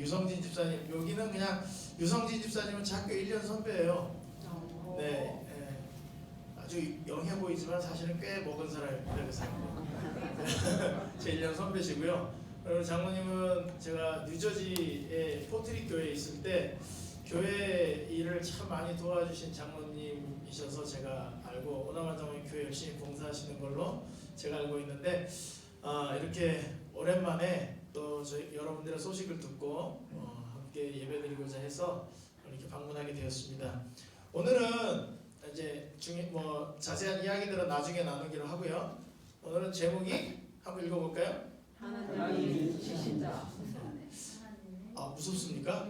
유성진 집사님, 여기는 그냥 유성진 집사님은 제 학교 1년 선배예요. 네, 아주 영해 보이지만 사실은 꽤 먹은 사람입니다. 그 사람. 제 1년 선배시고요. 그리고 장모님은 제가 뉴저지의 포트리 교회에 있을 때 교회 일을 참 많이 도와주신 장모님이셔서 제가 알고, 오나만 장모님 교회 열심히 봉사하시는 걸로 제가 알고 있는데, 이렇게 오랜만에 또 저희 여러분들의 소식을 듣고 함께 예배드리고자 해서 이렇게 방문하게 되었습니다. 오늘은 이제 자세한 이야기들은 나중에 나누기로 하고요. 오늘은 제목이 한번 읽어볼까요? 하나님이 지신 자. 무섭습니까?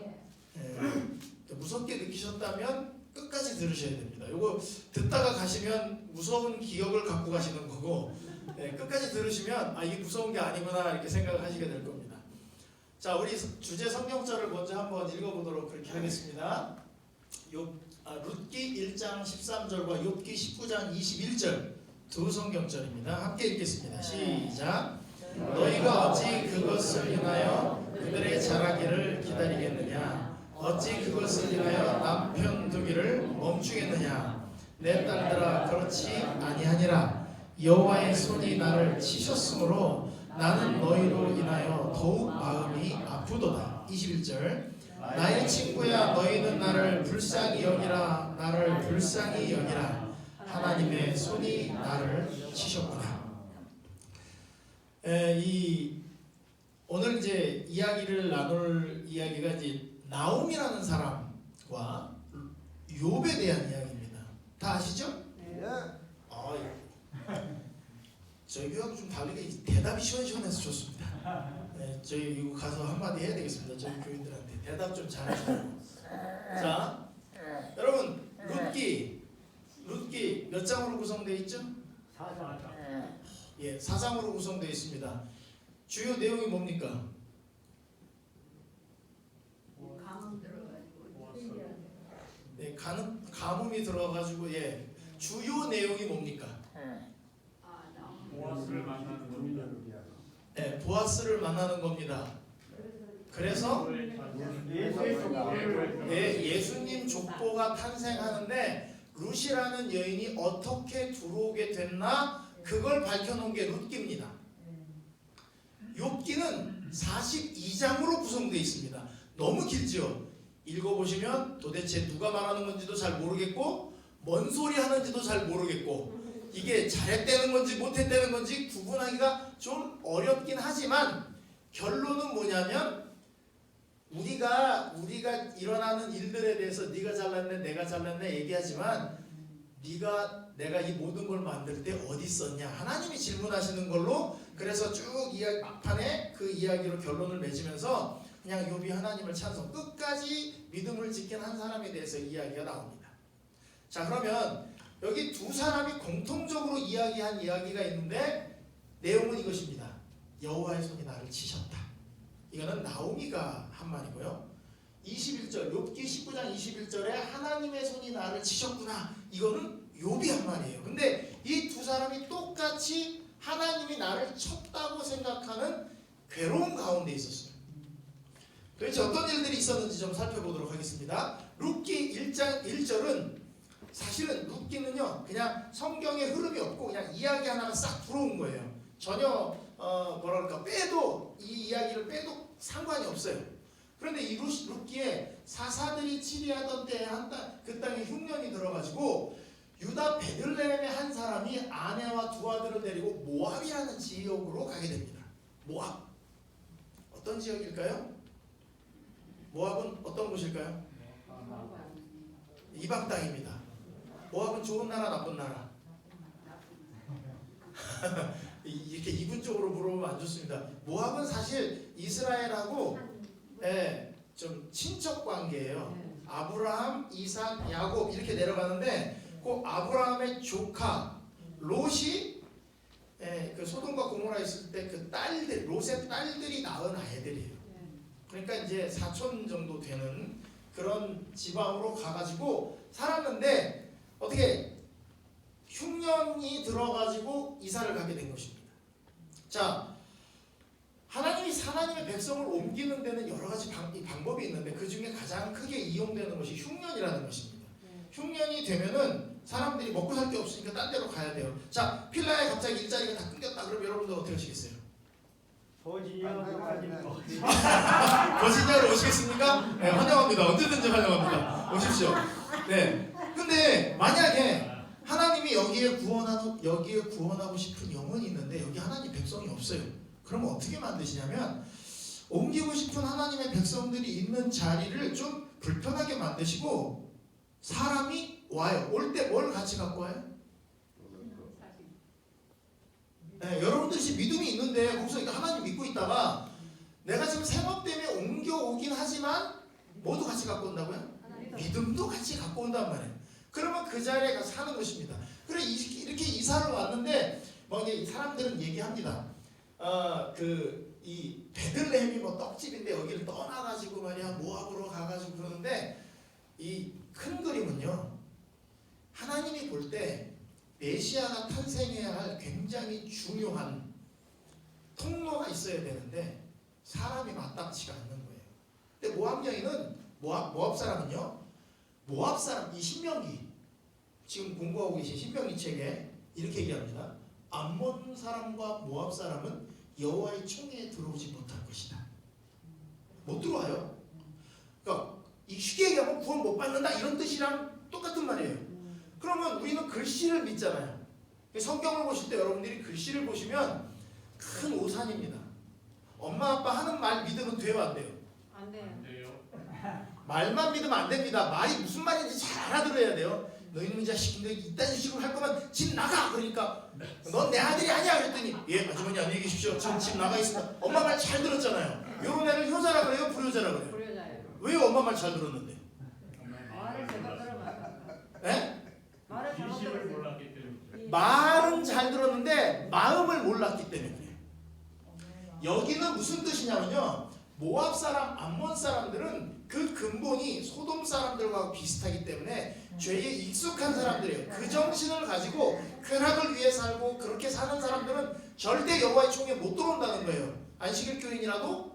무섭게 느끼셨다면 끝까지 들으셔야 됩니다. 이거 듣다가 가시면 무서운 기억을 갖고 가시는 거고, 끝까지 들으시면 이게 무서운 게 아니구나 이렇게 생각을 하시게 될 겁니다. 자, 우리 주제 성경절을 먼저 한번 읽어보도록 그렇게 하겠습니다. 룻기 1장 13절과 욥기 19장 21절 두 성경절입니다. 함께 읽겠습니다. 시작. 너희가 어찌 그것을 인하여 그들의 자라기를 기다리겠느냐? 어찌 그것을 인하여 남편 두기를 멈추겠느냐? 내 딸들아, 그렇지 아니하니라. 여호와의 손이 나를 치셨으므로 나는 너희로 인하여 더욱 마음이 아프도다. 21절. 나의 친구야, 너희는 나를 불쌍히 여기라. 나를 불쌍히 여기라. 하나님의 손이 나를 치셨구나. 오늘 이제 이야기를 나눌 이야기가 이제 나옴이라는 사람과 욥에 대한 이야기입니다. 다 아시죠? 네. 저희 교회하고 좀 다르게 대답이 시원시원해서 좋습니다. 네, 저희 이거 가서 한마디 해야 되겠습니다. 저희 교인들한테 대답 좀 잘하시라고. 자, 여러분 룻기 몇 장으로 구성되어 있죠? 4장. 예, 4장으로 구성되어 있습니다. 주요 내용이 뭡니까? 네, 가뭄이 들어가지고 주요 내용이 뭡니까? 보아스를 만나는 겁니다. 네, 보아스를 만나는 겁니다. 그래서 예수님 족보가 탄생하는데 룻이라는 여인이 어떻게 들어오게 됐나, 그걸 밝혀놓은 게 룻기입니다. 욥기는 42장으로 구성되어 있습니다. 너무 길죠? 읽어보시면 도대체 누가 말하는 건지도 잘 모르겠고, 뭔 소리 하는지도 잘 모르겠고, 이게 잘했다는 건지 못했다는 건지 구분하기가 좀 어렵긴 하지만, 결론은 뭐냐면 우리가 일어나는 일들에 대해서 네가 잘났네 내가 잘났네 얘기하지만, 내가 이 모든 걸 만들 때 어디 있었냐, 하나님이 질문하시는 걸로, 그래서 쭉 이야기 막판에 그 이야기로 결론을 맺으면서 그냥 욥이 하나님을 찬송, 끝까지 믿음을 지킨 한 사람에 대해서 이야기가 나옵니다. 자, 그러면 여기 두 사람이 공통적으로 이야기한 이야기가 있는데 내용은 이것입니다. 여호와의 손이 나를 치셨다. 이거는 나오미가 한 말이고요. 21절 욥기 19장 21절에 하나님의 손이 나를 치셨구나, 이거는 욥이 한 말이에요. 근데 이 두 사람이 똑같이 하나님이 나를 쳤다고 생각하는 괴로운 가운데 있었어요. 도대체 어떤 일들이 있었는지 좀 살펴보도록 하겠습니다. 룻기 1장 1절은 사실은 룻기는요 그냥 성경에 흐름이 없고 그냥 이야기 하나가 싹 들어온 거예요. 전혀 빼도 이 이야기를 빼도 상관이 없어요. 그런데 이 룻기에 사사들이 치리하던 때에 그 땅에 흉년이 들어가지고 유다 베들레헴의 한 사람이 아내와 두 아들을 데리고 모압이라는 지역으로 가게 됩니다. 모압, 어떤 지역일까요? 모압은 어떤 곳일까요? 이방 땅입니다. 모압은 좋은 나라 나쁜 나라? 이렇게 이분적으로 물어보면 안 좋습니다. 모압은 사실 이스라엘하고 좀 친척 관계예요. 아브라함, 이삭, 야곱 이렇게 내려가는데 그 아브라함의 조카 롯이 그 소돔과 고모라 있을 때 그 딸들, 롯의 딸들이 낳은 아이들이에요. 그러니까 이제 사촌 정도 되는 그런 지방으로 가가지고 살았는데 어떻게 흉년이 들어가지고 이사를 가게 된 것입니다. 자, 하나님이 하나님의 백성을 옮기는 데는 여러 가지 방법이 있는데 그 중에 가장 크게 이용되는 것이 흉년이라는 것입니다. 흉년이 되면은 사람들이 먹고 살 게 없으니까 딴 데로 가야 돼요. 자, 필라에 갑자기 일자리가 다 끊겼다 그러면 여러분들 어떻게 하시겠어요? 버지니아로 오시겠습니까? 네, 환영합니다. 언제든지 환영합니다. 오십시오. 네. 근데 만약에 하나님이 여기에 구원하고 싶은 영혼이 있는데 여기 하나님 백성이 없어요. 그러면 어떻게 만드시냐면 옮기고 싶은 하나님의 백성들이 있는 자리를 좀 불편하게 만드시고 사람이 와요. 올 때 뭘 같이 갖고 와요? 네, 여러분들이 믿음이 있는데 거기서 하나님 믿고 있다가 내가 지금 생업 때문에 옮겨오긴 하지만 뭐도 같이 갖고 온다고요? 믿음도 같이 갖고 온단 말이에요. 그러면 그 자리에 가서 사는 것입니다. 그래 이렇게 이사를 왔는데 뭐 이제 사람들은 얘기합니다. 이 베들레헴이 뭐 떡집인데 여기를 떠나가지고 말이야 모압으로 가가지고 그러는데 이 큰 그림은요. 하나님이 볼 때 메시아가 탄생해야 할 굉장히 중요한 통로가 있어야 되는데 사람이 마땅치가 않는 거예요. 근데 모압 여인은 모압 사람은요. 모압 사람 이 신명기 지금 공부하고 계신 신명기 책에 이렇게 얘기합니다. 암몬 사람과 모압 사람은 여호와의 총회에 들어오지 못할 것이다. 못 들어와요. 그러니까 쉽게 얘기하면 구원 못 받는다 이런 뜻이랑 똑같은 말이에요. 그러면 우리는 글씨를 믿잖아요. 성경을 보실 때 여러분들이 글씨를 보시면 큰 오산입니다. 엄마 아빠 하는 말 믿으면 돼요 안 돼요? 안 돼요. 말만 믿으면 안 됩니다. 말이 무슨 말인지 잘 알아들어야 돼요. 너희는 이 자식인데 이딴 식으로 할 거면 집 나가. 그러니까 넌 내 아들이 아니야 그랬더니 예 아주머니 안녕히 계십시오. 전 집 나가 있습니다. 엄마 말 잘 들었잖아요. 이런 애를 효자라 그래요? 불효자라 그래요? 불효자예요. 왜요? 엄마 말 잘 들었는데? 말을 제가 들어봤어요. 네? 말을 잘못 진실을 들었어요. 몰랐기 때문에. 말은 잘 들었는데 마음을 몰랐기 때문에 그래요. 여기는 무슨 뜻이냐면요. 모압 사람, 암몬 사람들은 그 근본이 소돔 사람들과 비슷하기 때문에 죄에 익숙한 사람들이에요. 그 정신을 가지고 쾌락을 위해 살고 그렇게 사는 사람들은 절대 여호와의 총에 못 들어온다는 거예요. 안식일 교인이라도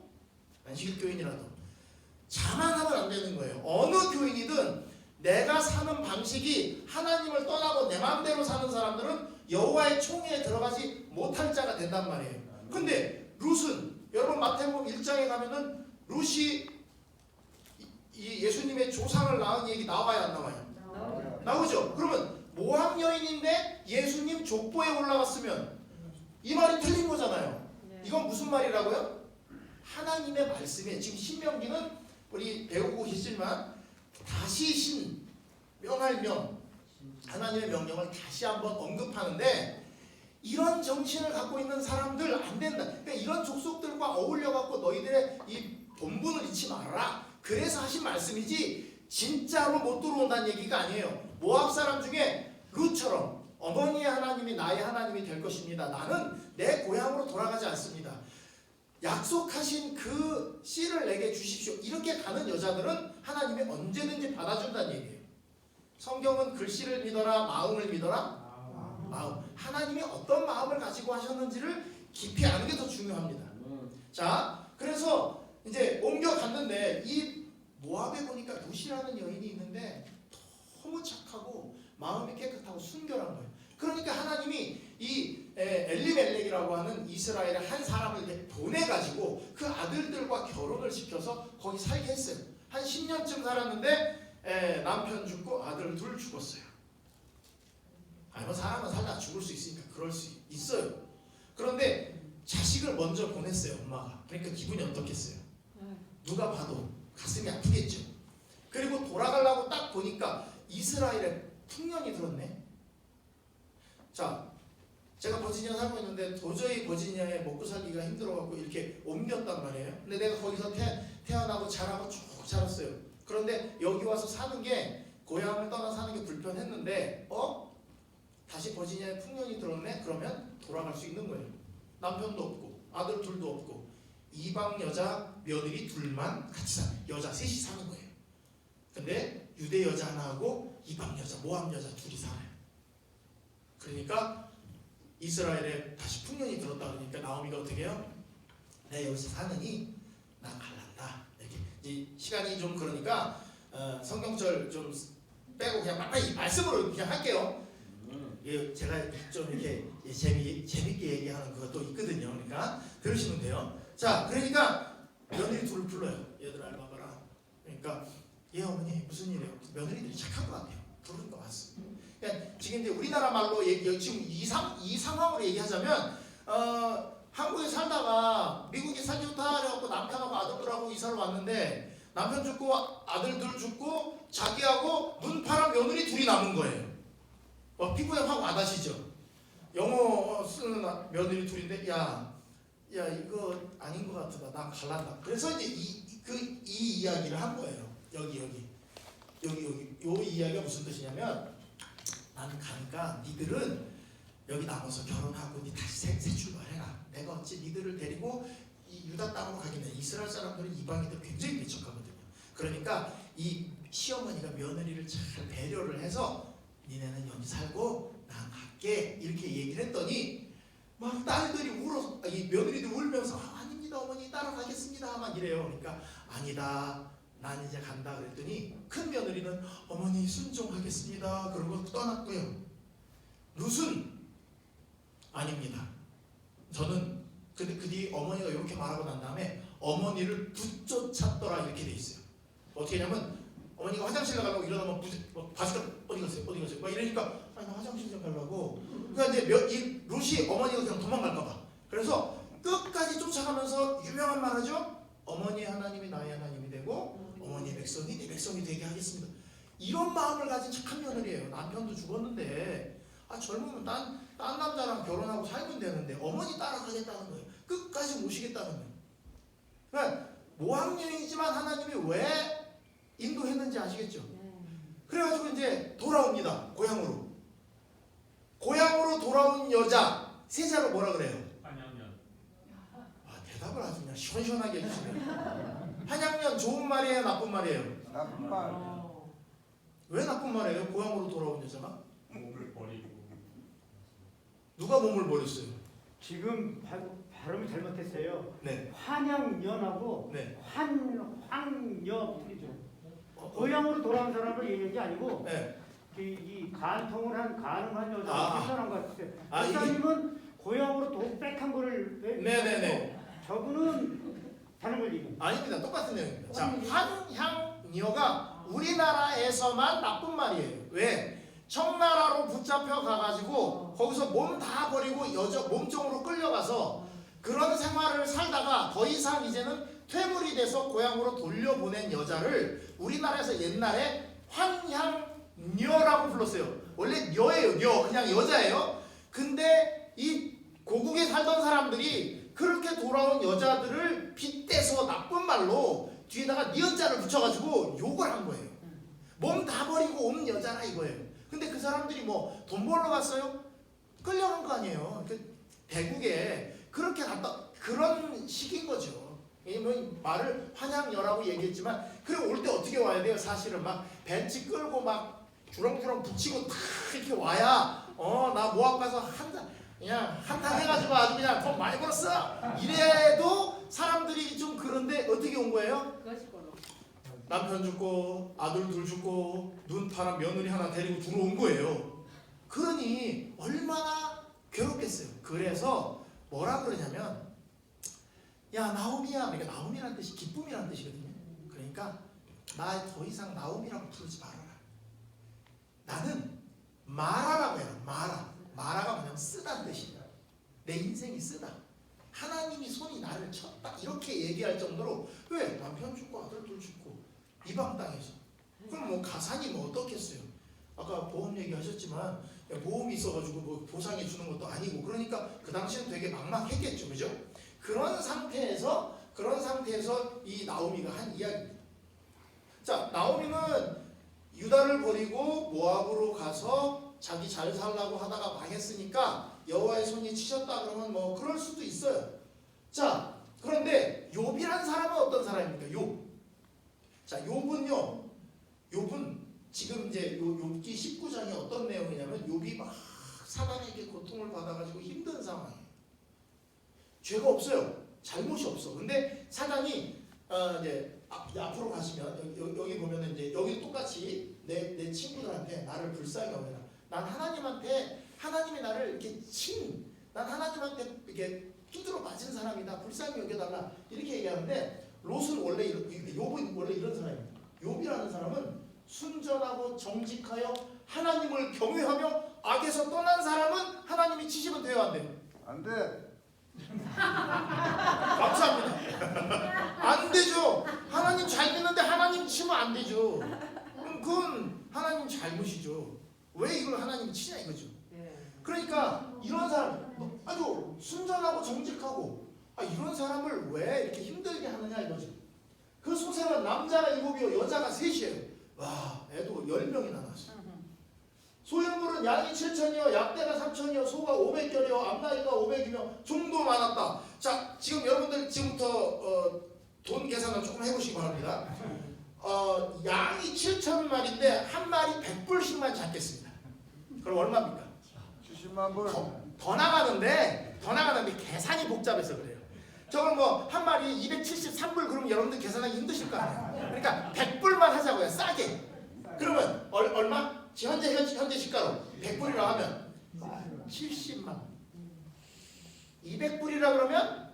자만하면 안 되는 거예요. 어느 교인이든 내가 사는 방식이 하나님을 떠나고 내 마음대로 사는 사람들은 여호와의 총회에 들어가지 못할 자가 된단 말이에요. 근데 룻은 여러분 마태복음 1장에 가면은 룻이 이 예수님의 조상을 낳은 얘기 나와요 안 나와요? 나오죠. 그러면 모압 여인인데 예수님 족보에 올라갔으면 이 말이 틀린 거잖아요. 이건 무슨 말이라고요? 하나님의 말씀에 지금 신명기는 우리 배우고 계시지만 다시 명할 명 하나님의 명령을 다시 한번 언급하는데 이런 정신을 갖고 있는 사람들 안 된다. 그러니까 이런 족속들과 어울려 갖고 너희들의 이 본분을 잊지 말아라. 그래서 하신 말씀이지 진짜로 못 들어온다는 얘기가 아니에요. 모압 사람 중에 룻처럼 어머니의 하나님이 나의 하나님이 될 것입니다. 나는 내 고향으로 돌아가지 않습니다. 약속하신 그 씨를 내게 주십시오. 이렇게 가는 여자들은 하나님이 언제든지 받아준다는 얘기예요. 성경은 글씨를 믿어라, 마음을 믿어라. 마음. 하나님이 어떤 마음을 가지고 하셨는지를 깊이 아는 게 더 중요합니다. 자, 그래서 이제 옮겨갔는데 이 모압에 보니까 룻이라는 여인이 있는데 너무 착하고 마음이 깨끗하고 순결한 거예요. 그러니까 하나님이 이 엘리멜렉이라고 하는 이스라엘의 한 사람을 보내가지고 그 아들들과 결혼을 시켜서 거기 살게 했어요. 한 10년쯤 살았는데 남편 죽고 아들 둘 죽었어요. 뭐 사람은 살다 죽을 수 있으니까 그럴 수 있어요. 그런데 자식을 먼저 보냈어요 엄마가. 그러니까 기분이 어떻겠어요? 누가 봐도 가슴이 아프겠죠. 그리고 돌아가려고 딱 보니까 이스라엘에 풍년이 들었네. 자, 제가 버지니아 살고 있는데 도저히 버지니아에 먹고 살기가 힘들어갖고 이렇게 옮겼단 말이에요. 근데 내가 거기서 태어나고 자라고 쭉 자랐어요. 그런데 여기 와서 사는 게 고향을 떠나 사는 게 불편했는데 다시 버지니아에 풍년이 들었네? 그러면 돌아갈 수 있는 거예요. 남편도 없고 아들 둘도 없고 이방 여자 며느리 둘만 같이 사는 여자 셋이 사는 거예요. 근데 유대 여자 하나하고 이방 여자 모압 여자 둘이 살아요. 그러니까 이스라엘에 다시 풍년이 들었다 그러니까 나오미가 어떻게 해요? 내 여기서 사느니 난 갈란다. 이렇게 이제 시간이 좀 그러니까 성경절 좀 빼고 그냥 막판히 말씀으로 그냥 할게요. 제가 좀 이렇게 재밌게 얘기하는 그것도 있거든요. 그러니까 들으시면 돼요. 자, 그러니까 며느리 둘을 불러요. 얘들아 이리 와봐라. 그러니까 얘 어머니 무슨 일이에요? 며느리들이 착한 것 같아요. 부르는 거 왔어. 그러니까 지금 이제 우리나라 말로 지금 이 상황으로 얘기하자면 한국에 살다가 미국에 살기 좋다 그래갖고 남편하고 아들들하고 이사를 왔는데 남편 죽고 아들들 죽고 자기하고 눈파란 며느리 둘이 남은 거예요. 피부염하고 와닿으시죠? 영어 쓰는 며느리 둘인데 야 이거 아닌 것 같다. 난 갈란다. 그래서 이제 이 이야기를 한 거예요. 여기 요 이야기가 무슨 뜻이냐면 난 가니까 니들은 여기 남아서 결혼하고 니 다시 새 출발해라. 내가 어찌 니들을 데리고 이 유다 땅으로 가긴 해. 이스라엘 사람들은 이방인들 굉장히 배척하거든요. 그러니까 이 시어머니가 며느리를 잘 배려를 해서 니네는 여기 살고 난 갈게 이렇게 얘기를 했더니 막 딸들이 울어서 이 며느리들 울면서 아닙니다 어머니 따라가겠습니다 막 이래요. 그러니까 아니다 난 이제 간다 그랬더니 큰 며느리는 어머니 순종하겠습니다 그러고 떠났고요. 룻은 아닙니다. 저는 근데 그 뒤 어머니가 이렇게 말하고 난 다음에 어머니를 붙쫓았더라 이렇게 돼 있어요. 어떻게 하냐면 어머니가 화장실 가려고 이러다 바지가 어디 갔어요? 막 이러니까 아니 나 화장실 좀 가려고. 그러니까 이제 이 룻이 어머니가 그냥 도망갈까봐. 그래서 끝까지 쫓아가면서 유명한 말하죠. 어머니 하나님이 나의 하나님이 되고 어머니의 백성이 내 백성이 되게 하겠습니다. 이런 마음을 가진 착한 며느리예요. 남편도 죽었는데 젊으면 딴 남자랑 결혼하고 살면 되는데 어머니 따라가겠다는 거예요. 끝까지 모시겠다는 거예요. 그러니까 모함여행이지만 하나님이 왜 인도했는지 아시겠죠? 그래가지고 이제 돌아옵니다. 고향으로 돌아온 여자 세자로 뭐라 그래요? 한양년. 대답을 아주 그냥 시원시원하게 해주시네요. 한양년 좋은 말이에요? 나쁜 말이에요? 나쁜 말. 왜 나쁜 말이에요? 고향으로 돌아온 여자가? 몸을 버리고. 누가 몸을 버렸어요? 지금 발음이 잘못했어요. 네. 환양연하고 네. 황여이죠. 고향으로 돌아온 사람을 얘기한 게 아니고 네. 이 간통을 한 가늠한 여자 아. 그 사람 같았어요. 아, 목사님은 고향으로 백한 거를 네네네. 저분은 다른 걸 얘기해요. 아닙니다. 똑같은 내용입니다. 자, 환향녀가 우리나라에서만 나쁜 말이에요. 왜? 청나라로 붙잡혀 가가지고 거기서 몸 다 버리고 몸종으로 끌려가서 그런 생활을 살다가 더 이상 이제는 퇴물이 돼서 고향으로 돌려보낸 여자를 우리나라에서 옛날에 환향녀라고 불렀어요. 원래 녀예요. 그냥 여자예요. 근데 이 고국에 살던 사람들이 그렇게 돌아온 여자들을 빗대서 나쁜 말로 뒤에다가 니은자를 붙여가지고 욕을 한 거예요. 몸 다 버리고 온 여자라 이거예요. 근데 그 사람들이 뭐 돈 벌러 갔어요? 끌려간 거 아니에요. 대국에 그렇게 갔다 그런 식인 거죠. 뭐 말을 환향녀라고 얘기했지만 그래 올 때 어떻게 와야 돼요? 사실은 막 벤치 끌고 막 주렁주렁 붙이고 탁 이렇게 와야 나 모압 가서 그냥 한탕 해가지고 아주 그냥 돈 많이 벌었어. 이래도 사람들이 좀 그런데 어떻게 온 거예요? 남편 죽고 아들 둘 죽고 눈파란 며느리 하나 데리고 들어온 거예요. 그러니 얼마나 괴롭겠어요. 그래서 뭐라 그러냐면 야 나오미야. 그러니까 나오미라는 뜻이 기쁨이라는 뜻이거든요. 그러니까 나 더 이상 나오미라고 부르지 말아라. 나는 마라라고 해요. 마라가 뭐냐면 쓰다는 뜻이에요. 내 인생이 쓰다. 하나님이 손이 나를 쳤다. 이렇게 얘기할 정도로 왜? 남편 죽고 아들 둘 죽고 이방 땅에서. 그럼 뭐 가산이 뭐 어떻겠어요? 아까 보험 얘기하셨지만 보험이 있어가지고 뭐 보상해 주는 것도 아니고 그러니까 그 당시는 되게 막막했겠죠, 그죠? 그런 상태에서 이 나오미가 한 이야기입니다. 자, 나오미는 유다를 버리고 모압으로 가서 자기 잘 살라고 하다가 망했으니까 여호와의 손이 치셨다 그러면 뭐 그럴 수도 있어요. 자, 그런데 욥이란 사람은 어떤 사람입니까? 욥. 자, 욥은 지금 이제 욥기 19장에 어떤 내용이냐면 욥이 막 사단에게 고통을 받아가지고 힘든 상황이에요. 죄가 없어요. 잘못이 없어. 근데 사단이 이제 앞으로 가시면 여기 보면은 이제 여기 똑같이 내 친구들한테 나를 불쌍히 여겨라. 난 하나님이 나를 이렇게 난 하나님한테 이렇게 두드러 맞은 사람이다. 불쌍히 여겨달라. 이렇게 얘기하는데 롯은 원래 욥은 원래 이런 사람입니다. 욥이라는 사람은 순전하고 정직하여 하나님을 경외하며 악에서 떠난 사람은 하나님이 치시면 돼요, 안 돼요? 안 돼. 감사합니다. 안 되죠. 하나님 잘 믿는데 하나님 치면 안 되죠. 그건 하나님 잘못이죠. 왜 이걸 하나님이 치냐 이거죠. 그러니까 이런 사람 아주 순전하고 정직하고 이런 사람을 왜 이렇게 힘들게 하느냐 이거죠. 그 소생은 남자가 7이요 여자가 3이에요. 와, 애도 10명이나 낳았어요. 소유물은 양이 7천이요 약대가 3천이요 소가 500결이요 암나기가 500이며 종도 많았다. 자, 지금 여러분들 지금부터 돈 계산을 조금 해보시기 바랍니다. 양이 7천 마리인데 한 마리 100불씩만 잡겠습니다. 그럼 얼마입니까? 70만 불. 더 나가는데 계산이 복잡해서 그래요. 저걸 뭐 한 마리 273불 그러면 여러분들 계산하기 힘드실 거 아니에요. 그러니까 100불만 하자고요. 싸게. 그러면 얼마? 현재 시가로 100불이라고 하면 70만 원. 200불이라 그러면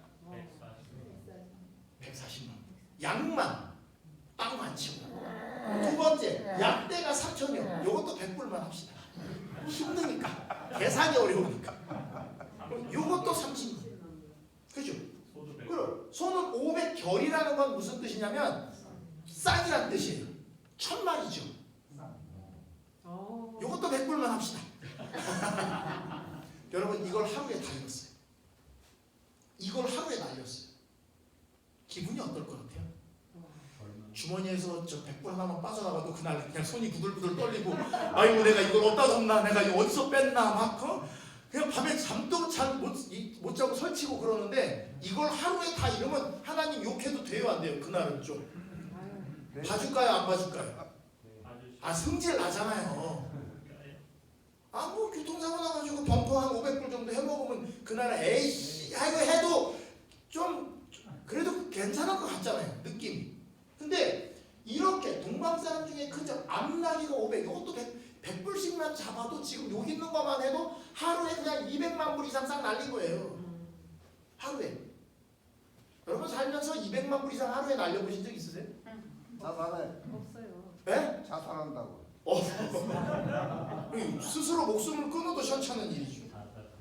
140만 원. 양만 땅만 치고. 두 번째 약대가 4천이요. 이것도 100불만 합시다. 힘드니까 계산이 어려우니까. 이것도 30만 원. 그죠? 그럼 소는 500결이라는 건 무슨 뜻이냐면 쌍이란 뜻이에요. 1000마리죠. 이것도 100불만 합시다. 여러분 이걸 하루에 다 읽었어요. 이걸 하루에 날렸어요. 기분이 어떨 것 같아요? 주머니에서 저 100불 하나만 빠져나가도 그날 그냥 손이 부들부들 떨리고 아이고 내가 이걸 어디다 뒀나 내가 이거 어디서 뺐나 막 그냥 밤에 잠도 잘 못 자고 설치고 그러는데 이걸 하루에 다 이러면 하나님 욕해도 돼요 안 돼요? 그날은 좀 봐줄까요 안 봐줄까요? 승질 나잖아요. 뭐 교통사고 나가지고 범퍼 한 500불 정도 해먹으면 그날은 에이씨 이거 해도 좀 그래도 괜찮을 것 같잖아요 느낌이. 근데 이렇게 동방 사람 중에 그저 암나기가 500 이것도 100불씩만 잡아도 지금 여기 있는 것만 해도 하루에 그냥 200만 불 이상 싹 날린 거예요. 하루에. 여러분 살면서 200만 불 이상 하루에 날려보신 적 있으세요? 자살해. 없어요. 네? 자살한다고. 스스로 목숨을 끊어도 현찮은 일이죠.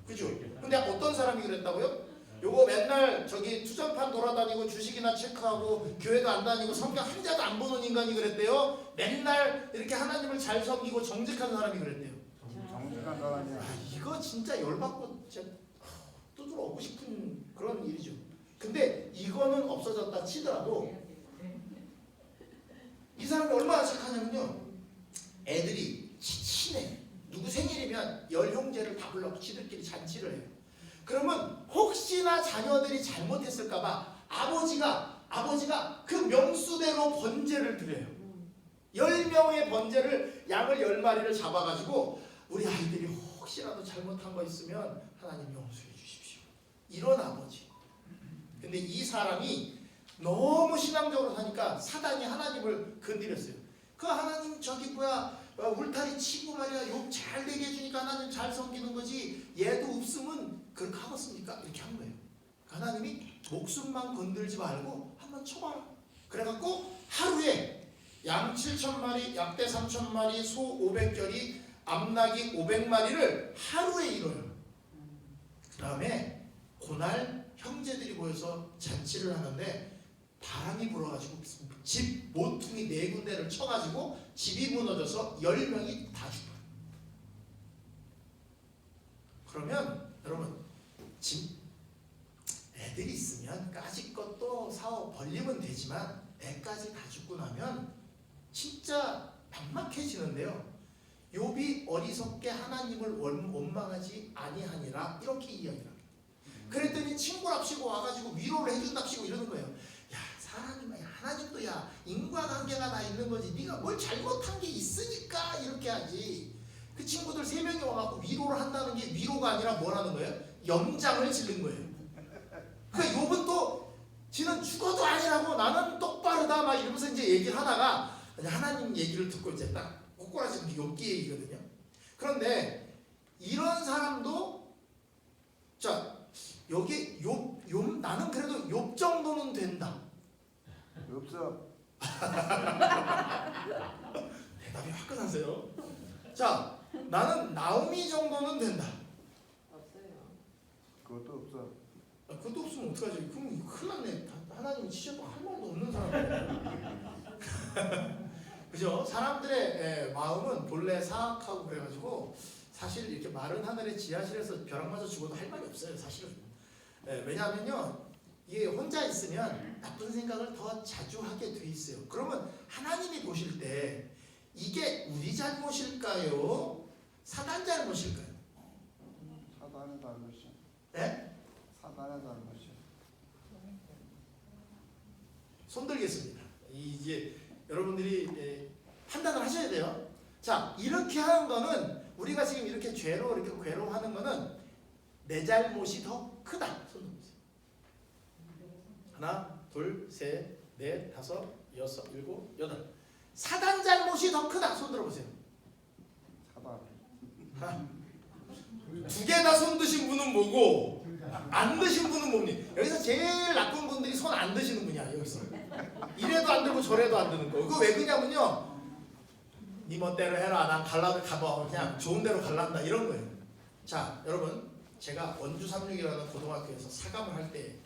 그죠? 근데 어떤 사람이 그랬다고요? 요거 맨날 저기 투자판 돌아다니고 주식이나 체크하고 교회도 안 다니고 성경 한 자도 안 보는 인간이 그랬대요. 맨날 이렇게 하나님을 잘 섬기고 정직한 사람이 그랬대요. 정직한 사람이야. 이거 진짜 열받고 진짜 두드러 오고 싶은 그런 일이죠. 근데 이거는 없어졌다 치더라도 이 사람이 얼마나 착하냐면요. 애들이 친해. 누구 생일이면 열 형제를 다 불러 지들끼리 잔치를 해요. 그러면 혹시나 자녀들이 잘못했을까봐 아버지가 그 명수대로 번제를 드려요. 10명의 번제를 양을 10마리를 잡아가지고 우리 아이들이 혹시라도 잘못한 거 있으면 하나님 용서해 주십시오. 이런 아버지. 근데 이 사람이 너무 신앙적으로 사니까 사단이 하나님을 건드렸어요. 그 하나님 저기 울타리 치고 말이야 욕 잘 되게 해주니까 하나님 잘 섬기는 거지 얘도 없으면 그렇게 하겠습니까? 이렇게 한 거예요. 하나님이 목숨만 건들지 말고 한번 쳐봐라. 그래갖고 하루에 양 7,000마리, 약대 3,000마리, 소 500결이, 암나기 500마리를 하루에 이뤄요. 그 다음에 그날 형제들이 모여서 잔치를 하는데 바람이 불어가지고 집 모퉁이 4군데를 쳐가지고 집이 무너져서 10명이 다 죽어요. 그러면 여러분 애들이 있으면 까짓 것도 사업 벌리면 되지만 애까지 다 죽고 나면 진짜 막막해지는데요. 욥이 어리석게 하나님을 원망하지 아니하니라 이렇게 이야기를 합니다. 그랬더니 친구랍시고 와가지고 위로를 해준답시고 이러는 거예요. 야 사람이 하나님도 인과관계가 다 있는 거지 네가 뭘 잘못한 게 있으니까 이렇게 하지. 그 친구들 3명이 와갖고 위로를 한다는 게 위로가 아니라 뭐라는 거예요? 염장을 지른 거예요. 그러니까 욥은 또 지는 죽어도 아니라고 나는 똑바르다 막 이러면서 이제 얘기를 하다가 하나님 얘기를 듣고 이제 딱 꼬꾸라지는 게 욥기 얘기거든요. 그런데 이런 사람도 자 여기 욥 나는 그래도 욥 정도는 된다. 없어. 대답이 화끈하세요. 자 나는 나오미 정도는 된다. 없어요. 그것도 없어. 그것도 없으면 어떡하지? 그럼 큰일 났네. 하나님이 치셔도 할 말도 없는 사람. 그죠? 사람들의 마음은 본래 사악하고 그래가지고 사실 이렇게 마른 하늘의 지하실에서 벼락 맞아 죽어도 할 말이 없어요. 사실은. 왜냐하면요. 이게 혼자 있으면 나쁜 생각을 더 자주 하게 돼 있어요. 그러면 하나님이 보실 때 이게 우리 잘못일까요? 사단 잘못일까요? 사단의 잘못이야. 네? 사단의 잘못이야. 손 들겠습니다. 이제 여러분들이 판단을 하셔야 돼요. 자, 이렇게 하는 거는 우리가 지금 이렇게 죄로 이렇게 괴로워하는 거는 내 잘못이 더 크다. 손 들어보세요. 하나, 둘, 셋, 넷, 다섯, 여섯, 일곱, 여덟. 사단 잘못이 더 크다. 손 들어보세요. 사단. 두 개 다 손 드신 분은 뭐고 안 드신 분은 뭡니까? 여기서 제일 나쁜 분들이 손 안 드시는 분이야. 여기서 이래도 안 들고 저래도 안 드는 거. 그거 왜 그러냐면요. 네 멋대로 해라. 난 갈라도 가봐. 그냥 좋은 데로 갈란다. 이런 거예요. 자, 여러분 제가 원주 36이라는 고등학교에서 사감을 할 때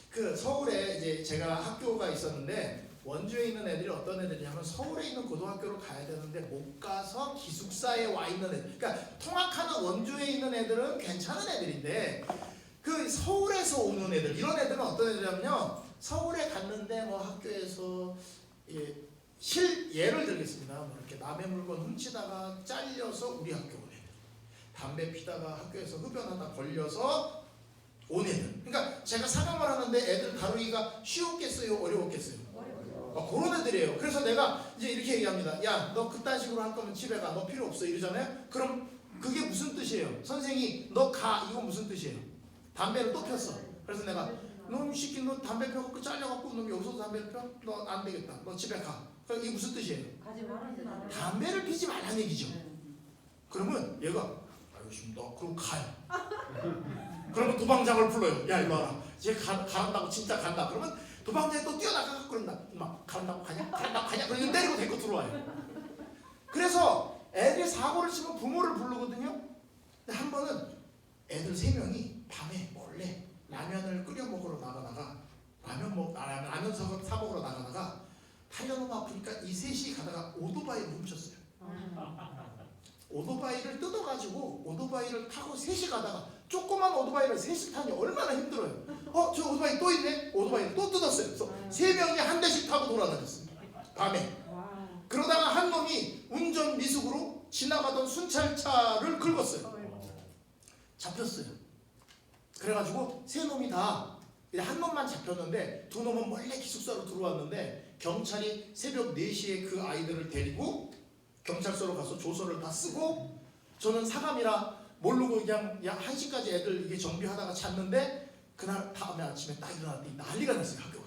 그 서울에 이제 제가 학교가 있었는데 원주에 있는 애들이 어떤 애들이냐면 서울에 있는 고등학교로 가야 되는데 못 가서 기숙사에 와 있는 애들. 그러니까 통학하는 원주에 있는 애들은 괜찮은 애들인데 그 서울에서 오는 애들 이런 애들은 어떤 애들이냐면요. 서울에 갔는데 뭐 학교에서 예를 들겠습니다. 뭐 이렇게 남의 물건 훔치다가 잘려서 우리 학교 온 애들. 담배 피다가 학교에서 흡연하다 걸려서 온 애들. 그러니까 제가 사감을 하는데 애들 다루기가 쉬웠겠어요? 어려웠겠어요? 그런 애들이에요. 그래서 내가 이제 이렇게 얘기합니다. 야, 너 그딴 식으로 할 거면 집에 가. 너 필요 없어. 이러잖아요. 그럼 그게 무슨 뜻이에요? 선생이 너 가. 이건 무슨 뜻이에요? 담배를 또 폈어. 그래서 내가 너 시킨 너 담배 펴갖고 잘려갖고 너 여기서 담배 펴? 너 안 되겠다. 너 집에 가. 그럼 이게 무슨 뜻이에요? 가지 말아야 담배를 피지 말라는 얘기죠. 그러면 얘가 알겠습니다. 그럼 가요. 그러면 도방장을 불러요. 야 이리 와라. 이제 간다고 진짜 간다. 그러면 도방장이 또 뛰어나가고 그런다. 막 간다고 가냐? 간다고 가냐? 그러면 때리고 데리고 들어와요. 그래서 애들이 사고를 치면 부모를 부르거든요. 근데 한 번은 애들 3명이 밤에 몰래 라면을 끓여 먹으러 나가다가 라면 사 먹으러 나가다가 다리가 너무 아프니까 이 셋이 가다가 오토바이를 훔쳤어요. 오토바이를 뜯어가지고 오토바이를 타고 셋이 가다가 조그만 오토바이를 셋이 타니 얼마나 힘들어요. 저 오토바이 또 있네? 오토바이를 또 뜯었어요. 그래서 3명이 한 대씩 타고 돌아다녔어요. 밤에. 그러다가 한 놈이 운전 미숙으로 지나가던 순찰차를 긁었어요. 잡혔어요. 그래가지고 3놈이 다 한 놈만 잡혔는데 2놈은 몰래 기숙사로 들어왔는데 경찰이 새벽 4시에 그 아이들을 데리고 경찰서로 가서 조서를 다 쓰고 저는 사감이라 모르고 그냥 1시까지 애들 이게 정비하다가 잤는데 그날 다음에 아침에 딱 일어났더니 난리가 났어요. 학교가.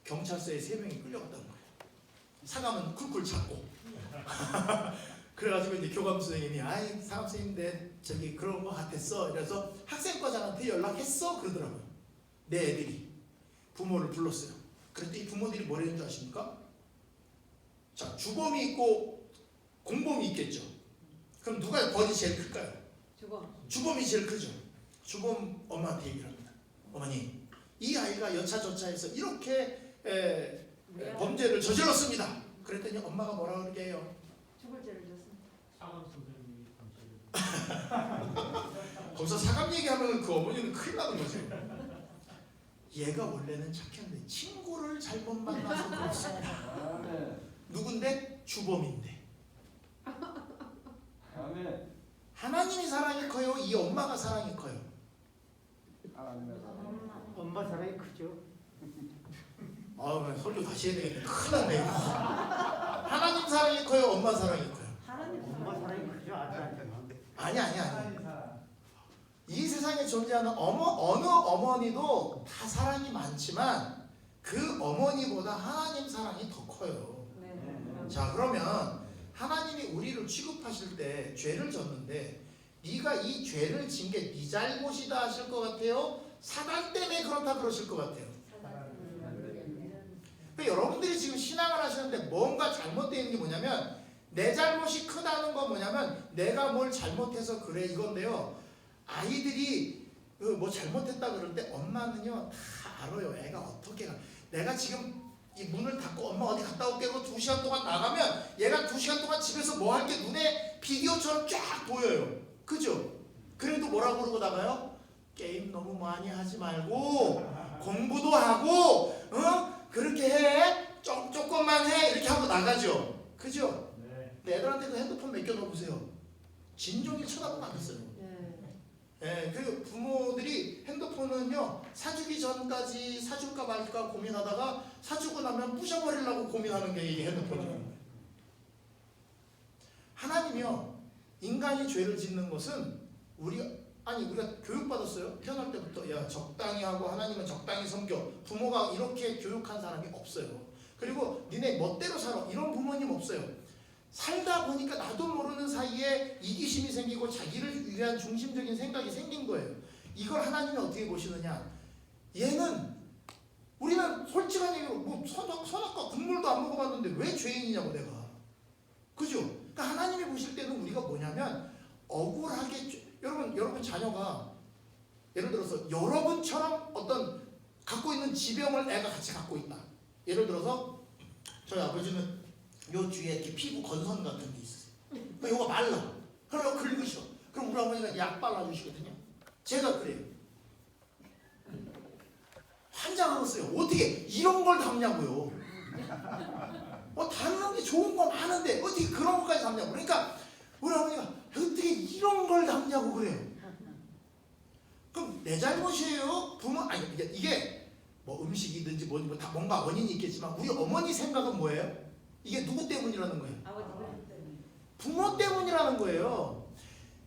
경찰서에 3명이 끌려갔다는 거예요. 사감은 쿨쿨 참고. 그래가지고 이제 교감 선생님이 아이 사감 선생님인데 저기 그런 거 같았어. 이래서 학생과장한테 연락했어 그러더라고요. 내 애들이 부모를 불렀어요. 그랬더니 부모들이 뭐라는 줄 아십니까? 자, 주범이 있고 공범이 있겠죠. 그럼 누가 벌이 제일 클까요? 주범이 제일 크죠. 주범 엄마한테 얘기를 합니다. 어머니, 이 아이가 여차저차해서 이렇게 범죄를 저질렀습니다. 그랬더니 엄마가 뭐라 그러게 해요? 죽을 죄를 졌습니다. 사감 선생님이 당신을 거기서 사감 얘기하면 그 어머니는 큰일 나는 거죠. 얘가 원래는 착했는데 친구를 잘못 만나서 그렇습니다. 누군데? 주범인데. 하나님이 사랑이 커요? 이 엄마가 사랑이 커요? 하나님의 사랑. 엄마 사랑이 크죠. 설교 다시 해야 되겠네. 큰일 났네. 하나님 사랑이 커요? 엄마 사랑이 커요? 하나님 엄마 사랑이 크죠. 아들한테는. 아니. 이 세상에 존재하는 어느 어머니도 다 사랑이 많지만 그 어머니보다 하나님 사랑이 더 커요. 네. 자, 그러면 하나님이 우리를 취급하실 때 죄를 졌는데 네가 이 죄를 진 게 네 잘못이다 하실 것 같아요? 사단 때문에 그렇다 그러실 것 같아요? 그러니까 여러분들이 지금 신앙을 하시는데 뭔가 잘못되어 있는 게 뭐냐면 내 잘못이 크다는 건 뭐냐면 내가 뭘 잘못해서 그래 이건데요. 아이들이 뭐 잘못했다 그럴 때 엄마는요 다 알아요. 애가 어떻게 가. 내가 지금 이 문을 닫고 엄마 어디 갔다 올게 하고 2시간 동안 나가면 얘가 2시간 동안 집에서 뭐 할 게 눈에 비디오처럼 쫙 보여요. 그죠? 그래도 뭐라고 그러고 나가요? 게임 너무 많이 하지 말고 공부도 하고 그렇게 해 조금만 해 이렇게 하고 나가죠. 그죠? 네. 근데 애들한테 그 핸드폰 맡겨놔 보세요. 진종일 쳐다보면 안 됐어요. 예, 그리고 부모들이 핸드폰은요 사주기 전까지 사줄까 말까 고민하다가 사주고 나면 부셔버리려고 고민하는 게 이게 핸드폰이에요. 하나님이요 인간이 죄를 짓는 것은 우리가 교육받았어요. 태어날 때부터 야 적당히 하고 하나님은 적당히 섬겨. 부모가 이렇게 교육한 사람이 없어요. 그리고 니네 멋대로 살아 이런 부모님 없어요. 살다 보니까 나도 모르는 사이에 이기심이 생기고 자기를 위한 중심적인 생각이 생긴 거예요. 이걸 하나님이 어떻게 보시느냐? 얘는 우리는 솔직한 얘기로 뭐 선악과 국물도 안 먹어봤는데 왜 죄인이냐고 내가. 그죠? 그러니까 하나님이 보실 때는 우리가 뭐냐면 억울하게 여러분 자녀가 예를 들어서 여러분처럼 어떤 갖고 있는 지병을 애가 같이 갖고 있다. 예를 들어서 저희 아버지는 요 뒤에 이렇게 피부 건선 같은 게 있어요. 그러니까 요거 말라. 그럼 요거 긁으셔. 그럼 우리 어머니가 약 발라주시거든요. 제가 그래요. 환장하겠어요. 어떻게 이런 걸 담냐고요. 담는 게 좋은 거 많은데 어떻게 그런 것까지 담냐고. 그러니까 우리 어머니가 어떻게 이런 걸 담냐고 그래요. 그럼 내 잘못이에요? 이게 뭐 음식이든지 뭐 다 뭔가 원인이 있겠지만 우리 어머니 생각은 뭐예요? 이게 누구 때문이라는 거예요? 부모 때문이라는 거예요.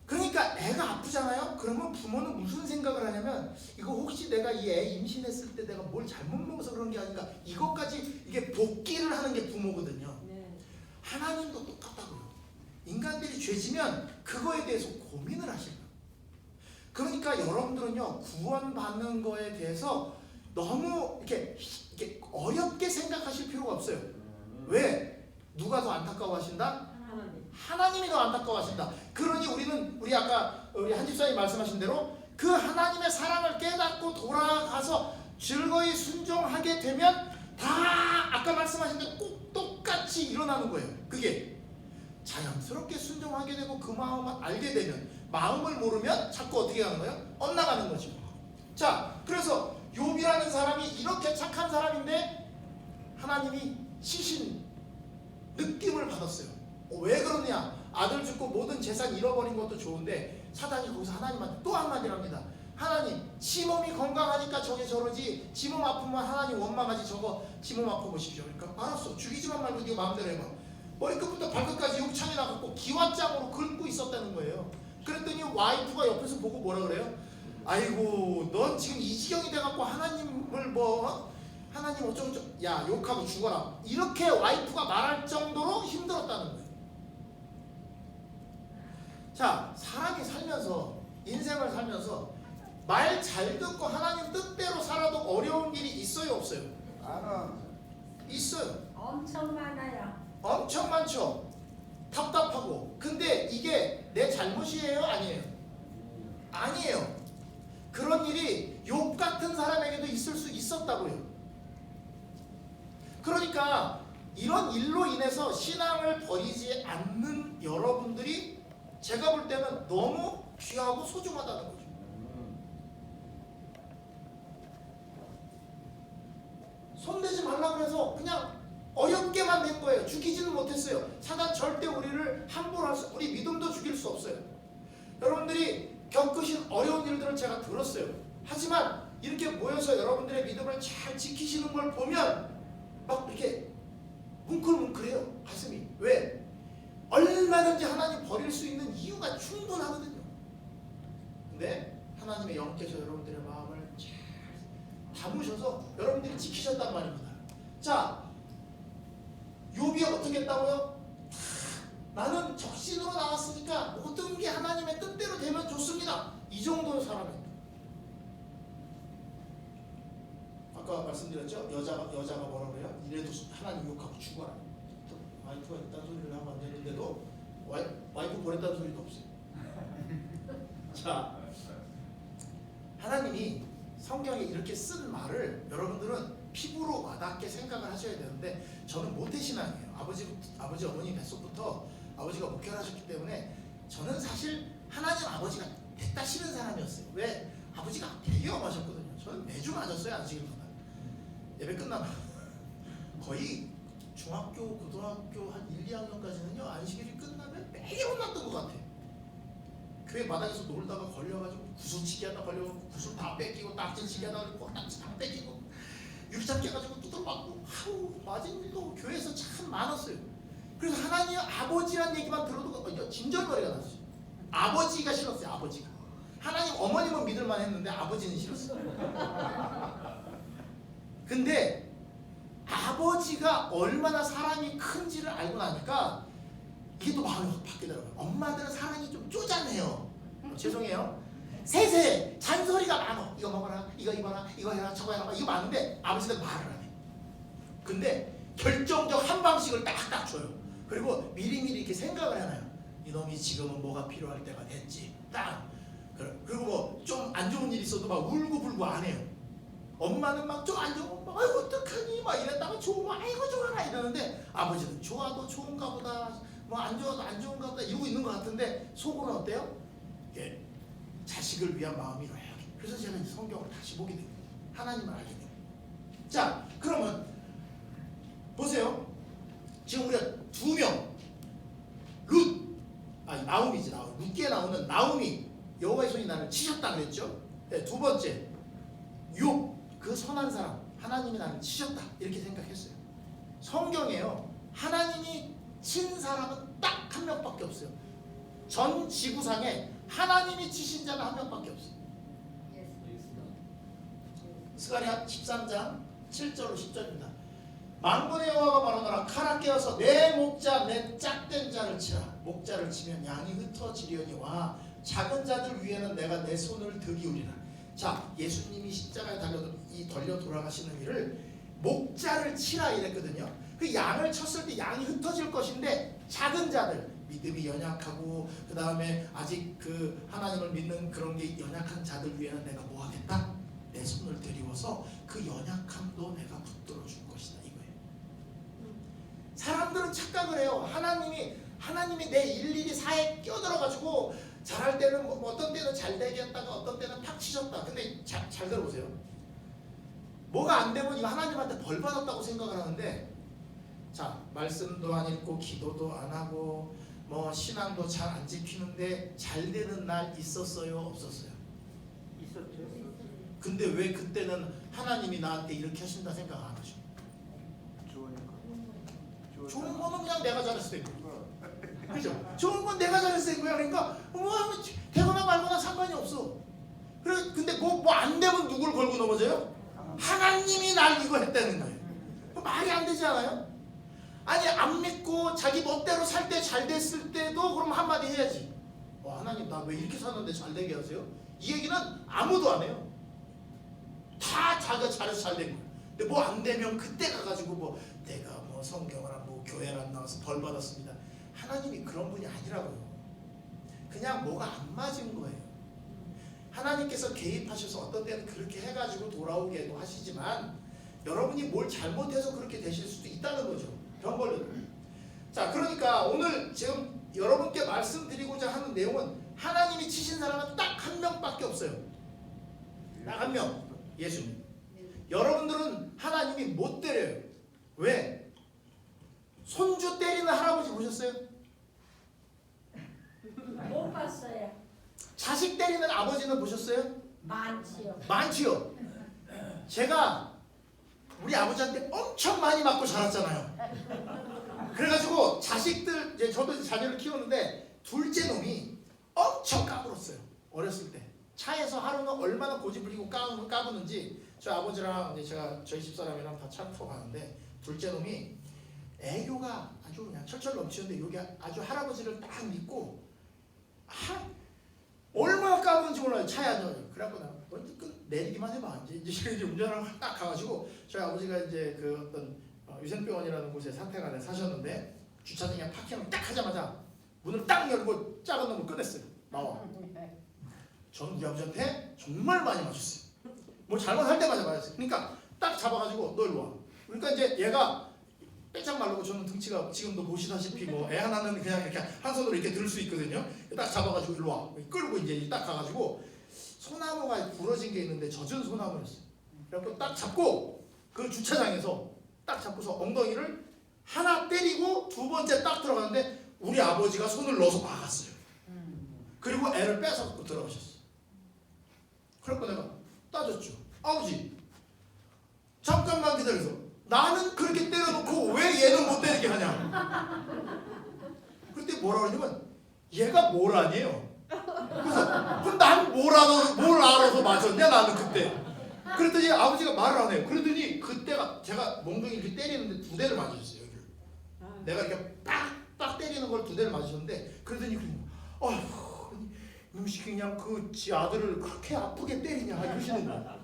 그러니까 애가 아프잖아요? 그러면 부모는 무슨 생각을 하냐면 이거 혹시 내가 이 애 임신했을 때 내가 뭘 잘못 먹어서 그런 게 아닌가 이것까지 이게 복기를 하는 게 부모거든요. 하나님도 똑같다고요. 인간들이 죄지면 그거에 대해서 고민을 하시는 거예요. 그러니까 여러분들은요 구원받는 거에 대해서 너무 이렇게 어렵게 생각하실 필요가 없어요. 왜? 누가 더 안타까워하신다? 하나님이 더 안타까워하신다. 그러니 우리 아까 우리 한 집사님 말씀하신 대로 그 하나님의 사랑을 깨닫고 돌아가서 즐거이 순종하게 되면 다 아까 말씀하신 대로 꼭 똑같이 일어나는 거예요. 그게 자연스럽게 순종하게 되고 그 마음을 알게 되면 마음을 모르면 자꾸 어떻게 하는 거예요? 엇나가는 거죠. 자, 그래서 욥이라는 사람이 이렇게 착한 사람인데 하나님이 시신 느낌을 받았어요. 왜 그러냐? 아들 죽고 모든 재산 잃어버린 것도 좋은데 사단이 거기서 하나님한테 또 한마디를 합니다. 하나님, 지 몸이 건강하니까 저게 저러지 지 몸 아프면 하나님 원망하지 저거 지 몸 아파보십시오. 그러니까 알았어. 죽이지만 말고 네가 마음대로 해봐. 머리끝부터 발끝까지 욕창이 나갖고 기왓장으로 긁고 있었다는 거예요. 그랬더니 와이프가 옆에서 보고 뭐라 그래요? 아이고 넌 지금 이 지경이 돼갖고 하나님을 하나님 어쩌고저쩌고 야 욕하고 죽어라 이렇게 와이프가 말할 정도로 힘들었다는 거예요. 자, 사람이 살면서 인생을 살면서 말 잘 듣고 하나님 뜻대로 살아도 어려운 일이 있어요 없어요? 있어요. 엄청 많아요. 엄청 많죠. 답답하고. 근데 이게 내 잘못이에요? 아니에요? 아니에요. 그런 일이 욥 같은 사람에게도 있을 수 있었다고요. 그러니까 이런 일로 인해서 신앙을 버리지 않는 여러분들이 제가 볼 때는 너무 귀하고 소중하다는 거죠. 손대지 말라고 해서 그냥 어렵게만 된 거예요. 죽이지는 못했어요. 사단 절대 우리를 함부로 우리 믿음도 죽일 수 없어요. 여러분들이 겪으신 어려운 일들을 제가 들었어요. 하지만 이렇게 모여서 여러분들의 믿음을 잘 지키시는 걸 보면 막 이렇게 뭉클뭉클해요. 가슴이. 왜? 얼마든지 하나님 버릴 수 있는 이유가 충분하거든요. 근데 하나님의 영께서 여러분들의 마음을 잘 담으셔서 여러분들이 지키셨단 말입니다. 자, 욥이 어떻게 했다고요? 나는 적신으로 나왔으니까 모든 게 하나님의 뜻대로 되면 좋습니다. 이 정도의 사람입니다. 아까 말씀드렸죠? 여자가 뭐라 그래요? 이래도 하나님 욕하고 죽어라. 와이프가 이딴 소리를 하면 안 되는데도 와이프 보냈다는 소리도 없어요. 자, 하나님이 성경에 이렇게 쓴 말을 여러분들은 피부로 와닿게 생각을 하셔야 되는데 저는 모태신앙이에요. 아버지 어머니 뱃속부터 아버지가 목회를 하셨기 때문에 저는 사실 하나님 아버지가 됐다 싫은 사람이었어요. 왜? 아버지가 되게 엄하셨거든요. 저는 매주 맞았어요. 안식일마다. 예배 끝나면 거의 중학교, 고등학교 한 1, 2학년까지는요 안식일이 끝나면 매일 혼났던 것 같아요. 교회 마당에서 놀다가 걸려가지고 구슬치기 하다 걸려가지고 구슬 다 뺏기고 딱지치기 하다 걸리고 딱지 다 뺏기고 유리창 깨가지고 두드러 맞고 맞은 일도 교회에서 참 많았어요. 그래서 하나님 아버지란 얘기만 들어도 진절머리가 났어요. 아버지가 싫었어요. 아버지가. 하나님 어머님은 믿을만 했는데 아버지는 싫었어요. 근데 아버지가 얼마나 사랑이 큰지를 알고 나니까 이게 또 마음이 확 바뀌더라고요. 엄마들은 사랑이 좀 쪼잔해요. 죄송해요. 세세 잔소리가 많어. 이거 먹어라, 이거 입어라, 이거 해라, 저거 해라, 이거 많은데 아버지는 말을 안 해. 근데 결정적 한 방식을 딱딱 줘요. 그리고 미리미리 이렇게 생각을 해놔요. 이놈이 지금은 뭐가 필요할 때가 됐지. 딱. 그리고 뭐 좀 안 좋은 일 있어도 막 울고불고 안 해요. 엄마는 막 좀 안 좋으면 막 아이고 어떡하니 막 이랬다가 좋으면 아이고 좋아라 이러는데 아버지는 좋아도 좋은가 보다 뭐 안 좋아도 안 좋은가 보다 이러고 있는 것 같은데 속으로는 어때요? 예, 자식을 위한 마음이 이렇게. 그래서 제가 이제 성경을 다시 보게 됩니다. 하나님을 알게 됩니다. 자, 그러면 보세요. 지금 우리가 2명 나움이지. 룻기에 나오는 나움이 여호와의 손이 나를 치셨다 그랬죠. 네, 두 번째 욥 그 선한 사람 하나님이 나를 치셨다 이렇게 생각했어요. 성경에요 하나님이 친 사람은 딱 한 명밖에 없어요. 전 지구상에 하나님이 치신 자는 한 명밖에 없어요. 스가랴 13장 7절로 10절입니다. 만군의 여호와가 말하노라 칼아 깨어서 내 목자 내 짝된 자를 치라. 목자를 치면 양이 흩어지려니와 작은 자들 위에는 내가 내 손을 들이우리라. 자, 예수님이 십자가에 달려 돌아가시는 일을 목자를 치라 이랬거든요. 그 양을 쳤을 때 양이 흩어질 것인데 작은 자들 믿음이 연약하고 그 다음에 아직 그 하나님을 믿는 그런 게 연약한 자들 위에는 내가 뭐 하겠다? 내 손을 들이워서 그 연약함도 내가 붙들어 줄 것이다 이거예요. 사람들은 착각을 해요. 하나님이 내 일일이 사에 끼어들어가지고 잘할 때는 뭐 어떤 때는 잘 되게 했다가 어떤 때는 팍 치셨다. 근데 잘 들어보세요. 뭐가 안 되면 이거 하나님한테 벌 받았다고 생각을 하는데 자, 말씀도 안 읽고 기도도 안 하고 뭐 신앙도 잘 안 지키는데 잘 되는 날 있었어요? 없었어요? 있었죠. 근데 왜 그때는 하나님이 나한테 이렇게 하신다 생각 안 하죠? 좋으니까. 좋은 거는 그냥 내가 잘했을 때고 그죠? 좋은 건 내가 잘했을 때고요. 그러니까 뭐 되거나 말거나 상관이 없어. 그래 근데 뭐 안 되면 누굴 걸고 넘어져요? 하나님이 날 이거 했다는 거예요. 말이 안 되지 않아요? 아니 안 믿고 자기 멋대로 살 때 잘 됐을 때도 그럼 한마디 해야지. 하나님 나 왜 이렇게 사는데 잘 되게 하세요? 이 얘기는 아무도 안 해요. 다 자기가 잘해서 잘 된 거예요. 근데 뭐 안 되면 그때 가가지고 뭐 내가 뭐 성경을 안 보고 교회를 안 나와서 벌 받았습니다. 하나님이 그런 분이 아니라고요. 그냥 뭐가 안 맞은 거예요. 하나님께서 개입하셔서 어떤 때는 그렇게 해가지고 돌아오게도 하시지만 여러분이 뭘 잘못해서 그렇게 되실 수도 있다는 거죠. 병 걸려도. 자, 그러니까 오늘 지금 여러분께 말씀드리고자 하는 내용은 하나님이 치신 사람은 딱 한 명밖에 없어요. 딱 한 명. 예수님. 여러분들은 하나님이 못 때려요. 왜? 손주 때리는 할아버지 보셨어요? 못 봤어요. 자식 때리는 아버지는 보셨어요? 많지요. 많지요. 제가 우리 아버지한테 엄청 많이 맞고 자랐잖아요. 그래가지고 자식들 저도 자녀를 키우는데 둘째 놈이 엄청 까불었어요. 어렸을 때 차에서 하루는 얼마나 고집 부리고 까부는지 저희 아버지랑 이제 제가 저희 집사람이랑 다 차를 타고 가는데 둘째 놈이 애교가 아주 그냥 철철 넘치는데 여기 아주 할아버지를 딱 믿고 얼마나 까부는지 몰라요. 차에 앉아요. 그래갖고 나 먼저 내리기만 해봐. 이제 운전을 딱 가가지고 저희 아버지가 이제 그 어떤 유생병원이라는 곳에 산태관에 사셨는데 주차장에 파킹을 딱 하자마자 문을 딱 열고 작은 놈을 꺼냈어요. 나와. 저는 우리 아버지한테 정말 많이 맞았어요. 뭐 잘못할 때마다 맞았어요. 그러니까 딱 잡아가지고 너 일로 와. 그러니까 이제 얘가 빼짝 마르고 저는 등치가 지금도 보시다시피 뭐 애 하나는 그냥 이렇게 한 손으로 이렇게 들 수 있거든요. 딱 잡아가지고 일로 와. 끌고 이제 딱 가가지고 소나무가 부러진 게 있는데 젖은 소나무였어요. 그래갖고 딱 잡고 그 주차장에서 딱 잡고서 엉덩이를 하나 때리고 두 번째 딱 들어가는데 우리 아버지가 손을 넣어서 막았어요. 그리고 애를 뺏어 들어가셨어요. 그래서 내가 따졌죠. 아버지 잠깐만 기다려서 나는 그렇게 때려놓고 왜 얘는 못 때리게 하냐. 그때 뭐라 그러냐면 얘가 뭘 아니에요. 그래서 그럼 난 뭘 알아서 맞았냐 나는 그때. 그랬더니 아버지가 말을 안 해요. 그러더니 그때가 제가 몽둥이 이렇게 때리는데 두 대를 맞으셨어요. 여기를. 내가 이렇게 빡 때리는 걸 두 대를 맞으셨는데 그러더니 아휴 이놈이 그냥 그 지 아들을 그렇게 아프게 때리냐 이러시는 거야.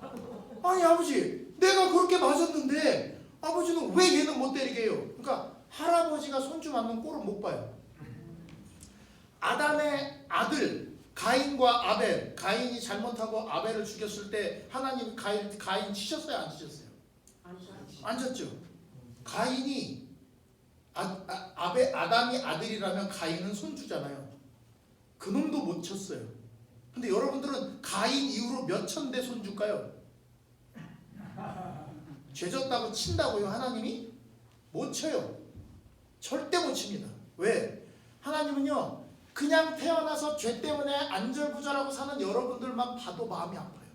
아니 아버지 내가 그렇게 맞았는데 아버지는 왜 얘는 못 때리게 해요? 그러니까 할아버지가 손주 맞는 꼴은 못 봐요. 아담의 아들 가인과 아벨, 가인이 잘못하고 아벨을 죽였을 때 하나님 가인 치셨어요 안 치셨어요? 안 쳤죠. 가인이 아담이 아들이라면 가인은 손주잖아요. 그놈도 못 쳤어요. 근데 여러분들은 가인 이후로 몇 천 대 손줄까요? 죄졌다고 친다고요 하나님이? 못 쳐요. 절대 못 칩니다. 왜? 하나님은요 그냥 태어나서 죄 때문에 안절부절하고 사는 여러분들만 봐도 마음이 아파요.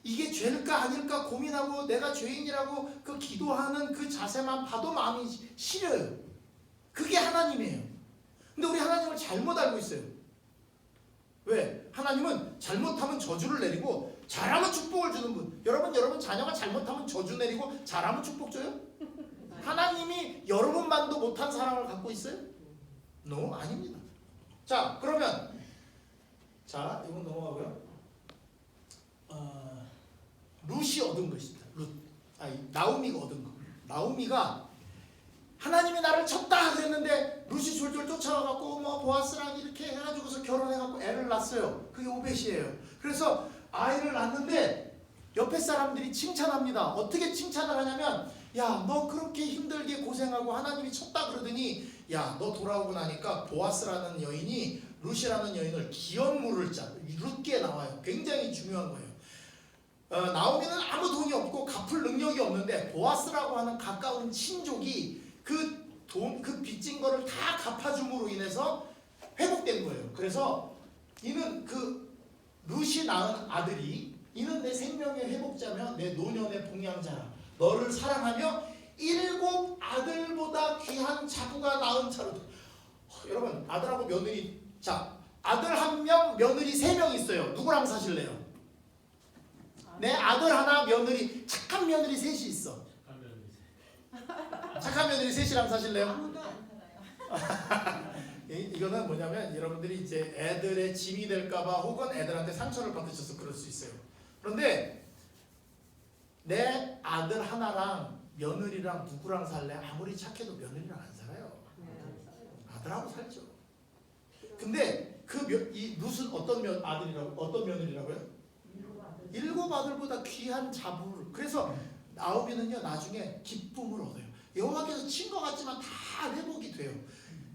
이게 죄일까 아닐까 고민하고 내가 죄인이라고 그 기도하는 그 자세만 봐도 마음이 시려요. 그게 하나님이에요. 근데 우리 하나님을 잘못 알고 있어요. 왜? 하나님은 잘못하면 저주를 내리고 잘하면 축복을 주는 분. 여러분 자녀가 잘못하면 저주 내리고 잘하면 축복 줘요? 하나님이 여러분만도 못한 사랑을 갖고 있어요? No, 아닙니다. 자, 그러면 자, 이건 넘어가고요. 룻이 얻은 것입니다. 나오미가 얻은 거. 나오미가 하나님이 나를 쳤다 그랬는데 룻이 졸졸 쫓아와갖고 뭐 보아스랑 이렇게 해가지고서 결혼해갖고 애를 낳았어요. 그게 오벳이에요. 그래서 아이를 낳는데 옆에 사람들이 칭찬합니다. 어떻게 칭찬을 하냐면 야, 너 그렇게 힘들게 고생하고 하나님이 쳤다 그러더니 야, 너 돌아오고 나니까 보아스라는 여인이 룻이라는 여인을 기업 물을 자 룻게 나와요. 굉장히 중요한 거예요. 나오미는 아무 돈이 없고 갚을 능력이 없는데 보아스라고 하는 가까운 친족이 그 빚진 거를 다 갚아줌으로 인해서 회복된 거예요. 그래서 이는 그 룻이 낳은 아들이 이는 내 생명의 회복자며 내 노년의 봉양자라. 너를 사랑하며 7 아들보다 귀한 자구가 낳은 차로. 여러분 아들하고 며느리 자 아들 1명 며느리 3명 있어요. 누구랑 사실래요? 내 아들 하나 며느리 착한 며느리 셋이 있어. 착한 며느리 셋이랑 사실래요? 아무도 안 살아요. 이거는 뭐냐면 여러분들이 이제 애들의 짐이 될까봐 혹은 애들한테 상처를 받으셔서 그럴 수 있어요. 그런데 내 아들 하나랑 며느리랑 누구랑 살래? 아무리 착해도 며느리랑 안 살아요. 아들하고 살죠. 근데 이 룻은 어떤 며느리라고요? 7 아들보다 귀한 자부를. 그래서 나오미는요 나중에 기쁨을 얻어요. 여호와께서 친 것 같지만 다 회복이 돼요.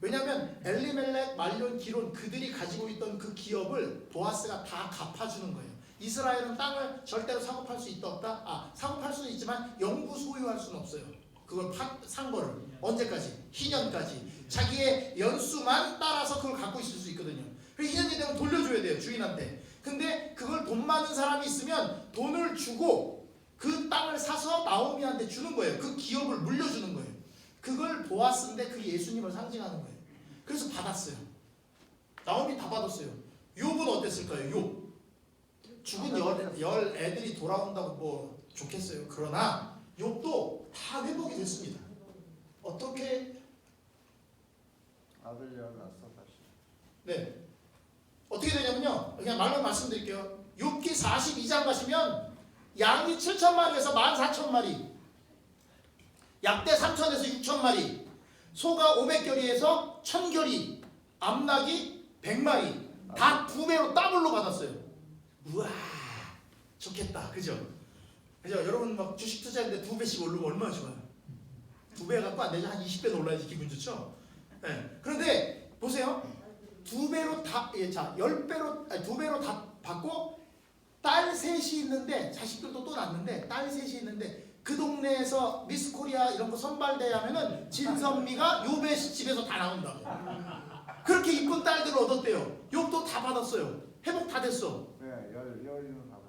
왜냐하면 엘리멜렉, 말론, 기론 그들이 가지고 있던 그 기업을 보아스가 다 갚아주는 거예요. 이스라엘은 땅을 절대로 사고 팔 수 있다 없다? 사고 팔 수는 있지만 영구 소유할 수는 없어요. 그걸 산 거를 언제까지? 희년까지. 자기의 연수만 따라서 그걸 갖고 있을 수 있거든요. 그래서 희년이 되면 돌려줘야 돼요 주인한테. 근데 그걸 돈 많은 사람이 있으면 돈을 주고 그 땅을 사서 나오미한테 주는 거예요. 그 기업을 물려주는 거예요. 그걸 보았는데 그게 예수님을 상징하는 거예요. 그래서 받았어요. 나오미 다 받았어요. 욥은 어땠을까요? 욥. 죽은 열 애들이 돌아온다고 뭐 좋겠어요. 그러나 욥도 다 회복이 됐습니다. 어떻게? 아들 열 낳았어 다시. 네. 어떻게 되냐면요. 그냥 말로 말씀드릴게요. 욥기 42장 가시면 양이 7,000마리에서 14,000마리, 약대 3,000에서 6,000마리, 소가 500결이에서 1,000결이, 암낙이 100마리 다 2배로 더블로 받았어요. 우와 좋겠다. 그죠? 여러분 막 주식 투자했는데 2배씩 오르면 얼마나 좋아요. 2배 갖고 안 되죠. 한 20배 올라야지 기분 좋죠. 네. 그런데 보세요. 2배로 다, 자 10배로, 아니 2배로 다 받고 딸 셋이 있는데, 자식들도 또 낳는데 딸 셋이 있는데, 그 동네에서 미스 코리아 이런 거 선발대회 하면은 진선미가 욥의 집에서 다 나온다고. 그렇게 이쁜 딸들을 얻었대요. 욥도 다 받았어요. 회복 다 됐어. 네, 열이는 받았어.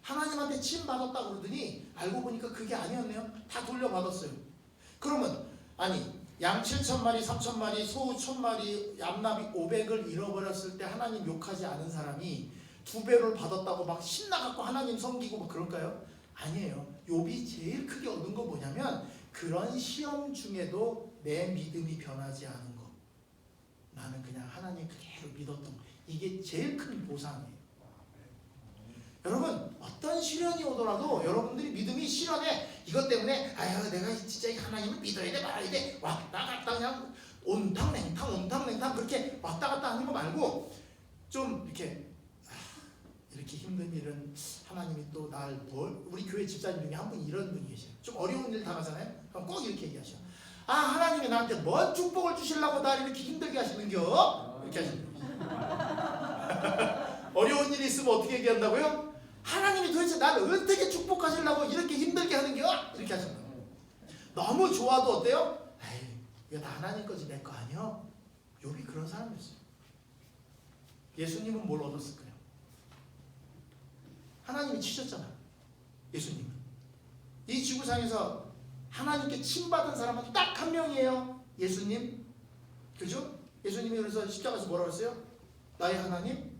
하나님한테 침 받았다 그러더니 알고 보니까 그게 아니었네요. 다 돌려받았어요. 그러면 아니 양 7,000마리, 3,000마리, 소 1,000마리, 얌나비 500을 잃어버렸을 때 하나님 욕하지 않은 사람이 2배를 받았다고 막 신나갖고 하나님 섬기고 막 그럴까요? 아니에요. 욥이 제일 크게 얻은 거 뭐냐면 그런 시험 중에도 내 믿음이 변하지 않은 거. 나는 그냥 하나님 그대로 믿었던 거. 이게 제일 큰 보상이에요. 여러분 어떤 시련이 오더라도 여러분들이 믿음이 시련에 이것 때문에 아유 내가 진짜 하나님을 믿어야 돼 말아야 돼 왔다 갔다 그냥 온탕냉탕 그렇게 왔다 갔다 하는 거 말고 좀 이렇게 이렇게 힘든 일은 하나님이 또 날 우리 교회 집사님 중에 한 분 이런 분이 계셔요. 좀 어려운 일 당하잖아요. 그럼 꼭 이렇게 얘기하셔. 아 하나님이 나한테 뭔 축복을 주시려고 날 이렇게 힘들게 하시는겨? 이렇게 하시는 어려운 일이 있으면 어떻게 얘기한다고요? 하나님이 도대체 나를 어떻게 축복하시려고 이렇게 힘들게 하는겨? 이렇게 하신다고. 너무 좋아도 어때요? 에이 이거 다 하나님 거지 내 거 아니야? 욥이 그런 사람이었어요. 예수님은 뭘 얻었을까요? 하나님이 치셨잖아. 예수님은. 이 지구상에서 하나님께 침받은 사람은 딱 한 명이에요. 예수님. 그죠? 예수님이 그래서 십자가에서 뭐라고 했어요? 나의 하나님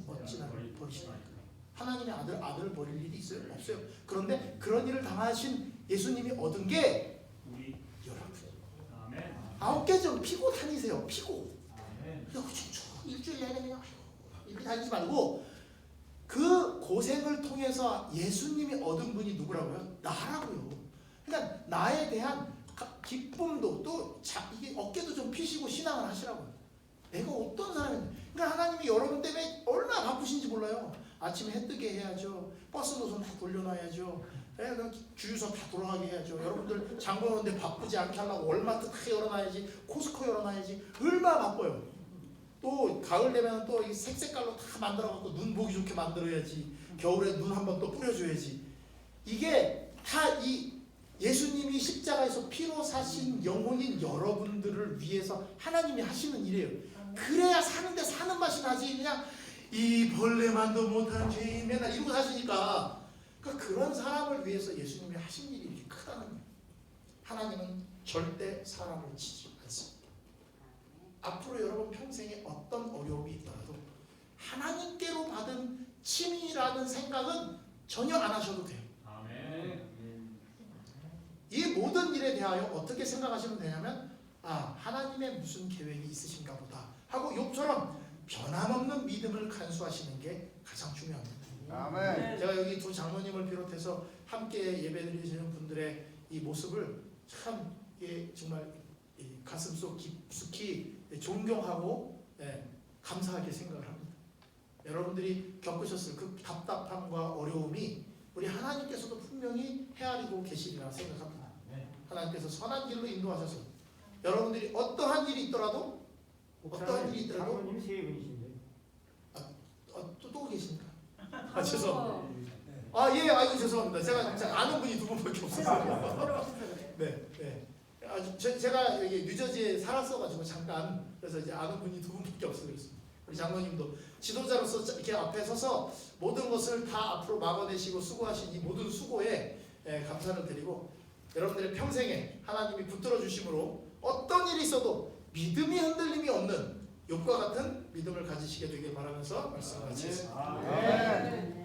어찌 나를 버리시나이까. 하나님의 아들을 버릴 일이 있어요? 없어요. 그런데 그런 일을 당하신 예수님이 얻은 게 우리 여러분 아멘. 9개 좀 피고 다니세요. 피고. 아멘. 일주일 내내 그냥 이렇게 다니지 말고 그 고생을 통해서 예수님이 얻은 분이 누구라고요? 나라고요. 그러니까 나에 대한 기쁨도 또 이게 어깨도 좀 피시고 신앙을 하시라고요. 내가 어떤 사람인데. 그러니까 하나님이 여러분 때문에 얼마나 바쁘신지 몰라요. 아침에 해 뜨게 해야죠. 버스 노선 다 돌려놔야죠. 주유소 다 돌아가게 해야죠. 여러분들 장 보는데 바쁘지 않게 하려고 월마트 다 열어놔야지. 코스코 열어놔야지. 얼마나 바빠요. 또 가을 되면 또 이 색깔로 다 만들어갖고 눈 보기 좋게 만들어야지. 겨울에 눈 한번 또 뿌려줘야지. 이게 다 이 예수님이 십자가에서 피로 사신 영혼인 여러분들을 위해서 하나님이 하시는 일이에요. 그래야 사는데 사는 맛이 나지. 그냥 이 벌레만도 못한 죄인 맨날 이러고 사시니까. 그러니까 그런 사람을 위해서 예수님이 하신 일이 이렇게 크다는 거예요. 하나님은 절대 사람을 치지 않습니다. 앞으로 여러분 평생에 어떤 어려움이 있더라도 하나님께로 받은 침이라는 생각은 전혀 안 하셔도 돼요. 아멘. 이 모든 일에 대하여 어떻게 생각하시면 되냐면 하나님의 무슨 계획이 있으신가 보다 하고 욥처럼 변함없는 믿음을 간수하시는 게 가장 중요합니다. 아멘. 제가 여기 두 장로님을 비롯해서 함께 예배드리시는 분들의 이 모습을 참 정말 가슴속 깊숙이 존경하고 감사하게 생각을 합니다. 여러분들이 겪으셨을 그 답답함과 어려움이 우리 하나님께서도 분명히 헤아리고 계시리라 생각합니다. 하나님께서 선한 길로 인도하셔서 여러분들이 어떠한 일이 있더라도 장로님 세 분이신데. 또 계십니까? 죄송합니다. 아이고 죄송합니다. 제가 아는 분이 두 분밖에 없어서. 네. 제가 여기 뉴저지에 살았어가지고 잠깐 그래서 이제 아는 분이 두 분밖에 없어요. 우리 장로님도 지도자로서 이렇게 앞에 서서 모든 것을 다 앞으로 막아내시고 수고하신 이 모든 수고에 감사를 드리고 여러분들의 평생에 하나님이 붙들어 주심으로 어떤 일이 있어도 믿음이 흔들림이 없는 욥과 같은 믿음을 가지시게 되길 바라면서 말씀을 마치겠습니다. 아멘.